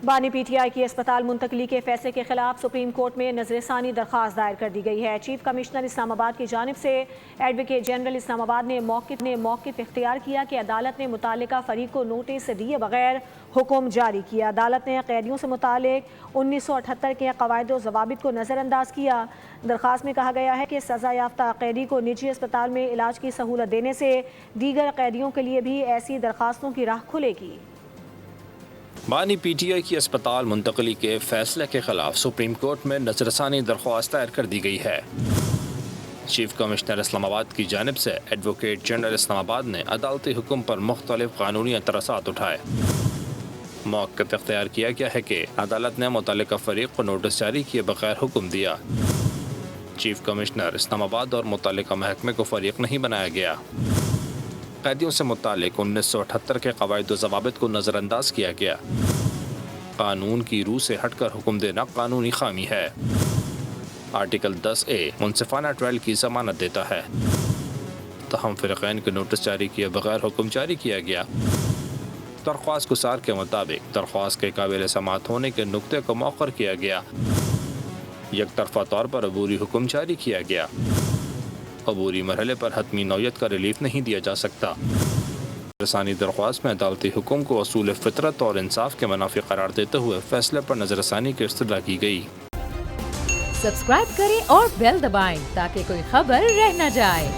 بانی P T I کی اسپتال منتقلی کے فیصلے کے خلاف سپریم کورٹ میں نظر ثانی درخواست دائر کر دی گئی ہے۔ چیف کمشنر اسلام آباد کی جانب سے ایڈوکیٹ جنرل اسلام آباد نے موقف اختیار کیا کہ عدالت نے متعلقہ فریق کو نوٹس دیے بغیر حکم جاری کیا۔ عدالت نے قیدیوں سے متعلق 1978 کے قواعد و ضوابط کو نظر انداز کیا۔ درخواست میں کہا گیا ہے کہ سزا یافتہ قیدی کو نجی اسپتال میں علاج کی سہولت دینے سے دیگر قیدیوں کے لیے بھی ایسی درخواستوں کی راہ کھلے گی۔ بانی پی ٹی آئی کی اسپتال منتقلی کے فیصلے کے خلاف سپریم کورٹ میں نظر ثانی درخواست دائر کر دی گئی ہے۔ چیف کمشنر اسلام آباد کی جانب سے ایڈوکیٹ جنرل اسلام آباد نے عدالتی حکم پر مختلف قانونی اعتراضات اٹھائے۔ موقف اختیار کیا گیا ہے کہ عدالت نے متعلقہ فریق کو نوٹس جاری کیے بغیر حکم دیا۔ چیف کمشنر اسلام آباد اور متعلقہ محکمے کو فریق نہیں بنایا گیا۔ قیدیوں سے متعلق 1978 کے قواعد و ضوابط کو نظر انداز کیا گیا۔ قانون کی روح سے ہٹ کر حکم دینا قانونی خامی ہے۔ آرٹیکل 10A منصفانہ ٹرائل کی ضمانت دیتا ہے، تاہم فریقین کے نوٹس جاری کیے بغیر حکم جاری کیا گیا۔ درخواست گزار کے مطابق درخواست کے قابل سماعت ہونے کے نقطے کو مؤخر کیا گیا۔ یک طرفہ طور پر عبوری حکم جاری کیا گیا۔ عبوری مرحلے پر حتمی نوعیت کا ریلیف نہیں دیا جا سکتا۔ ثانی درخواست میں عدالتی حکم کو اصول فطرت اور انصاف کے منافی قرار دیتے ہوئے فیصلے پر نظر ثانی کی استدعا کی گئی۔ سبسکرائب کریں اور بیل دبائیں تاکہ کوئی خبر رہ نہ جائے۔